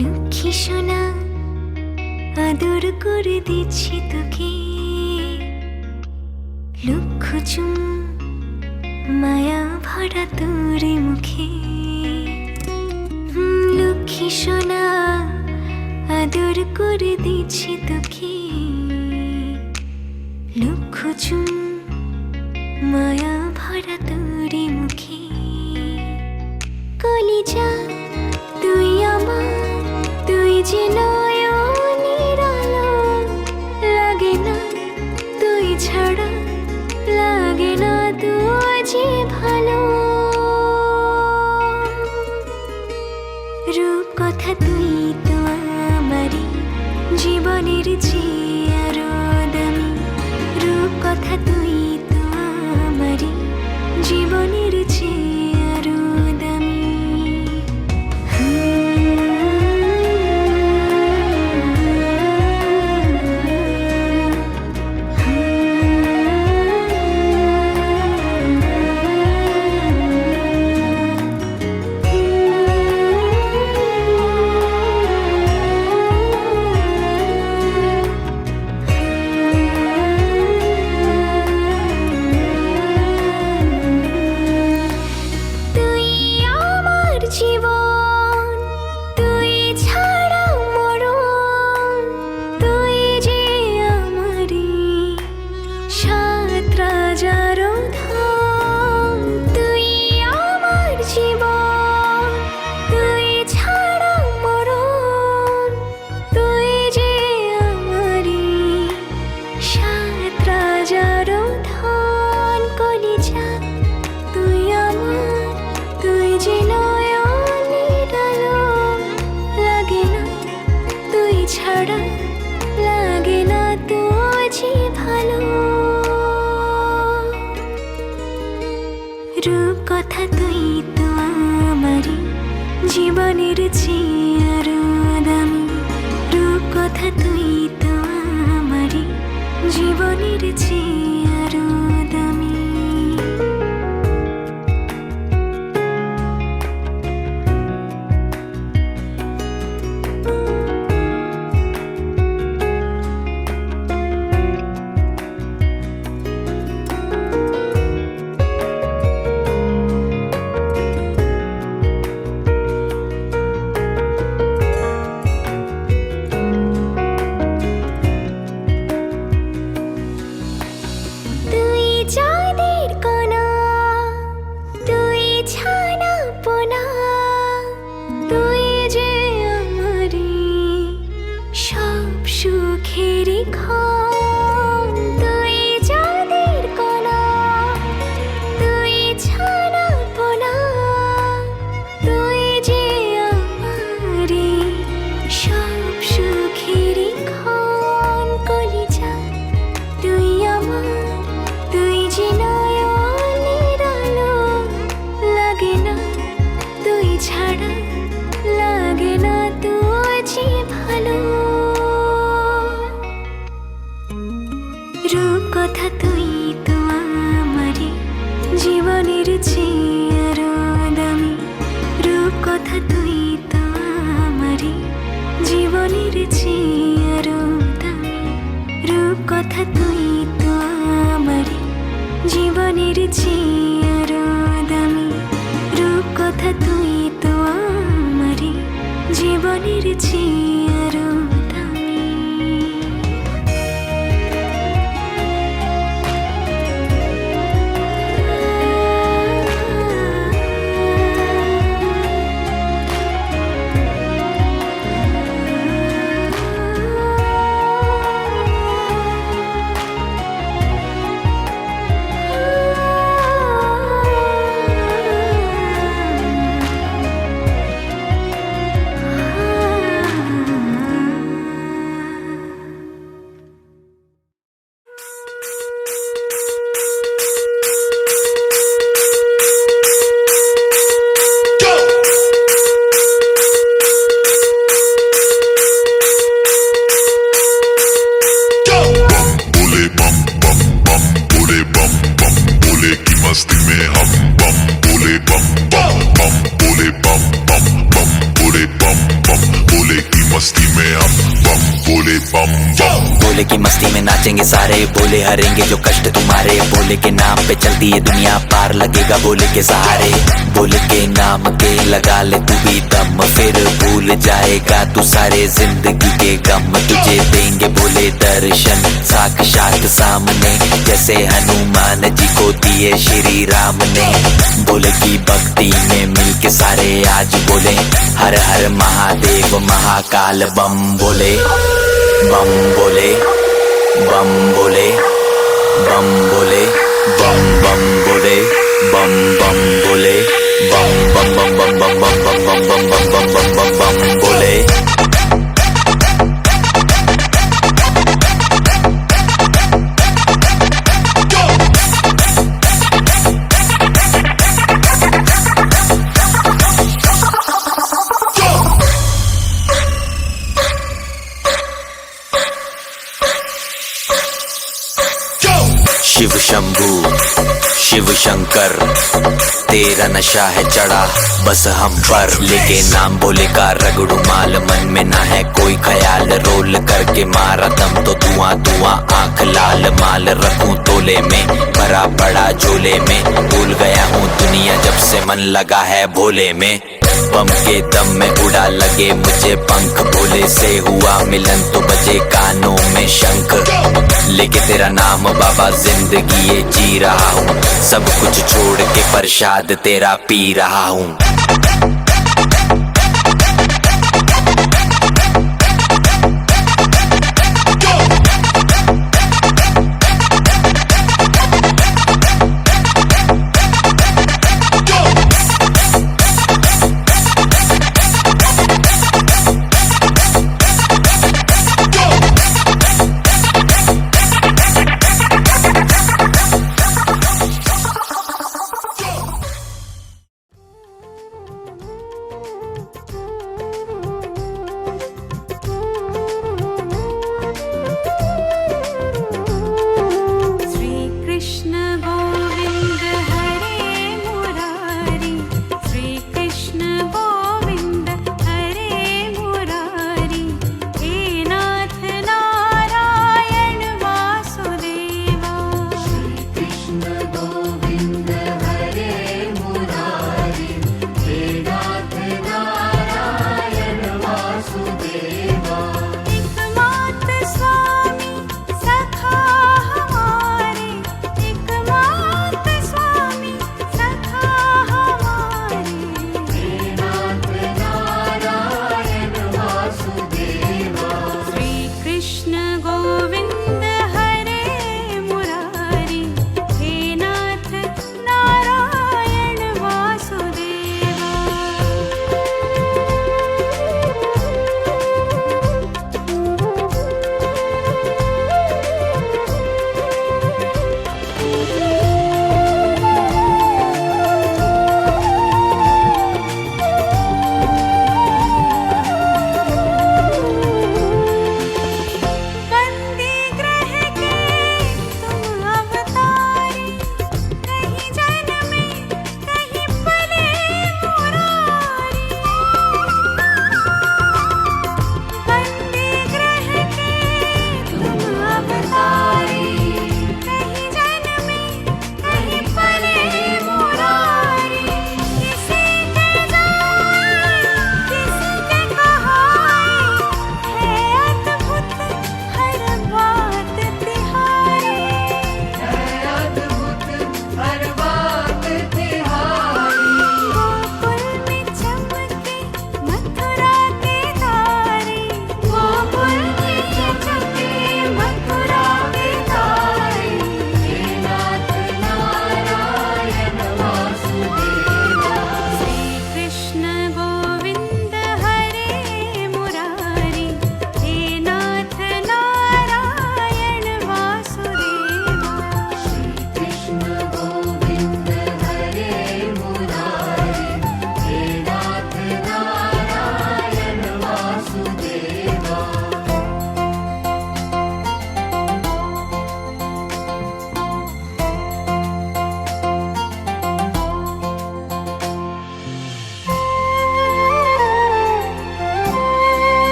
লক্ষ্মী সোনা আদর করে দিচ্ছি তোকে, লক্ষ চুম মায়া ভরা তোর মুখে। লক্ষ্মী সোনা আদর করে দিচ্ছি তোকে, লক্ষ চুম মায়া ভরা তোর মুখে। কলিজা তুই আমার, তুই যে নয়নের আলো, লাগে না তুই ছাড়া, লাগে না তুই যে ভালো। রূপ কথা তুই তো আমারই জীবনের চেয়ে আরো দামি, রূপ কথা তুই তো আমারই জীবনের চেয়ে আরো দামি। জীবন তুই ছাড়া মরণ, তুই যে আমারি সাত রাজার ধন। তুই আমার জীবন তুই ছাড়া মরণ, তুই যে আমারি সাত রাজার ধন। কলিজা তুই আমার, তুই যে ছাড়া, লাগে না তুই যে ভালো। রূপ কথা তুই তো আমারই জীবনের চেয়ে আরো দামি, রূপ কথা তুই তো আমারই জীবনের চেয়ে আরো দামি। চাঁদের কণা তুই ছানা পোনা, তুই যে আমারি সব সুখের ক্ষণ। তুই চাঁদের কণা তুই ছানা পোনা, তুই যে আমারি সব সুখের ক্ষণ। কলিজা তুই আমার, তুই যে নয়নের আলো, লাগে না তুই ছাড়া, লাগে না তুই যে ভালো। রূপ কথা তুই তো আমারই জীবনের চেয়ে আরো দামি, রূপ কথা তুই তো আমারই জীবনের চেয়ে আরো দামি, রূপ কথা তুই তো আমারই জীবনের চেয়ে আরো দামি, রূপ কথা তুই তো আমারই জীবনের চেয়ে আরো দামি। में हम बम बोले बम बम। बोले की मस्ती में नाचेंगे सारे, बोले हरेंगे जो कष्ट तुम्हारे, बोले के नाम पे चलती है दुनिया, पार लगेगा बोले के सहारे। बोले के नाम के लगा ले तू भी दम, फिर भूल जाएगा तू सारे जिंदगी के गम। तुझे देंगे बोले दर्शन साक्षात सामने, जैसे हनुमान जी को दिए श्री राम ने। बोले की भक्ति में मिलके सारे आज बोले हर हर महादेव महाकाल बम बोले, बम बोले, बम बोले, बम बोले, बम बम बोले, बम बम बोले, बम बम बम बम बम बम बम बम बम बम बम बम बम बम बोले। शिव शंभू शिव शंकर तेरा नशा है चढ़ा बस हम पर, लेके नाम बोले का रगड़ू माल, मन में ना है कोई ख्याल, रोल करके मारा दम तो धुआं धुआं आंख लाल। माल रखूं तोले में भरा पड़ा झोले में, भूल गया हूँ दुनिया जब से मन लगा है भोले में। बम के दम में उड़ा लगे मुझे पंख, भोले से हुआ मिलन तो बजे कानों में शंख। लेके तेरा नाम बाबा जिंदगी ये जी रहा हूँ, सब कुछ छोड़ के प्रसाद तेरा पी रहा हूँ।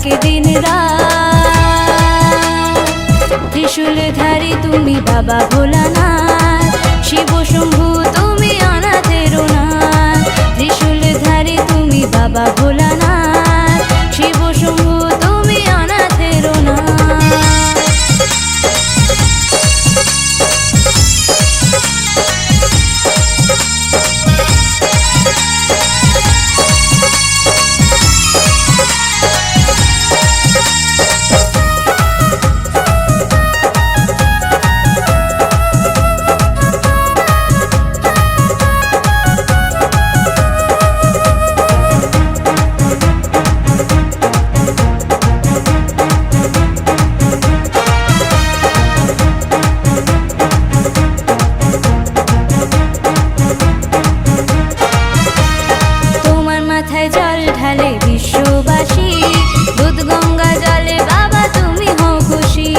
ডাকে দিন রাত। ত্রিশূলধারী তুমি বাবা ভোলানাথ, শিব শম্ভু তুমি অনাথের নাথ। ত্রিশূলধারী তুমি বাবা ভোলানাথ, শিব শম্ভু তুমি অনাথের নাথ। জল ঢালে বিশ্ববাসী, দুধ গঙ্গা জলে বাবা তুমি হও খুশি।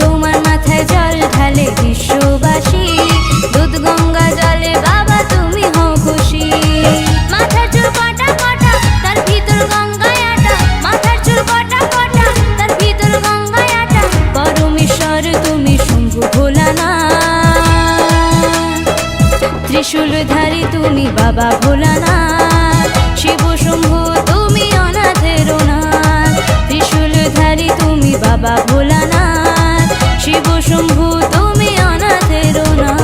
তোমার মাথায় জল ঢালে বিশ্ববাসী, দুধ গঙ্গা জলে বাবা তুমি হও খুশি। মাথার চুল কটা কটা তার ভিতর গঙ্গায় আটা, মাথার চুল কটা কটা তার ভিতর গঙ্গায় আটা। পরমেশ্বর তুমি শম্ভু ভোলানাথ, ত্রিশূলধারী তুমি বাবা ভোলানাথ, শিব শম্ভু তুমি অনাথের নাথ। ত্রিশূলধারী তুমি বাবা ভোলানাথ, শিব শম্ভু তুমি অনাথের নাথ।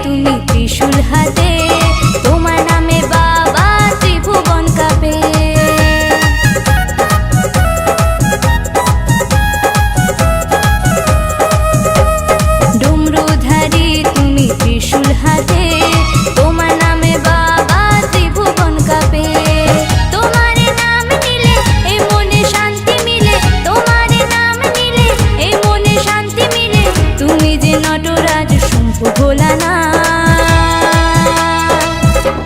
তুমি ত্রিশূল হাতে, তোমার নামে বাবা ত্রিভুবন কাঁপে। ডমরুধারী তুমি ত্রিশূল হাতে, তোমার নামে বাবা ত্রিভুবন কাঁপে। তোমার নাম নিলে এই মনে শান্তি মিলে, তোমার নাম নিলে এই মনে শান্তি মিলে। তুমি যে নটরাজ শম্ভু ভোলানাথ,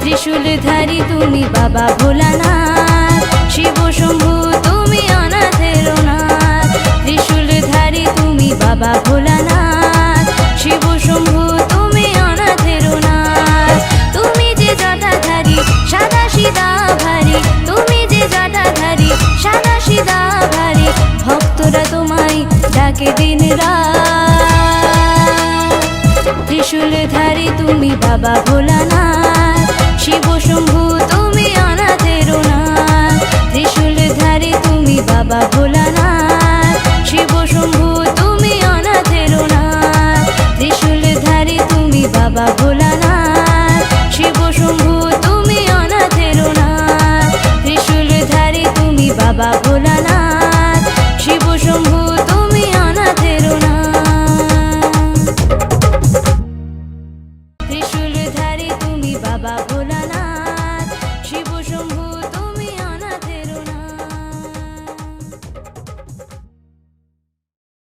ত্রিশূলধারী তুমি বাবা ভোলানাথ, শিব শম্ভু তুমি অনাথের নাথ। ত্রিশূলধারী তুমি বাবা ভোলানাথ, শিব শম্ভু তুমি অনাথের নাথ। তুমি যে জটাধারী সাদা সিধা ভারী, তুমি যে জটাধারী সাদা সিধা ভারী। ভক্তরা তোমায় ডাকে দিন রাত, ত্রিশূলধারী তুমি বাবা ভোলানাথ।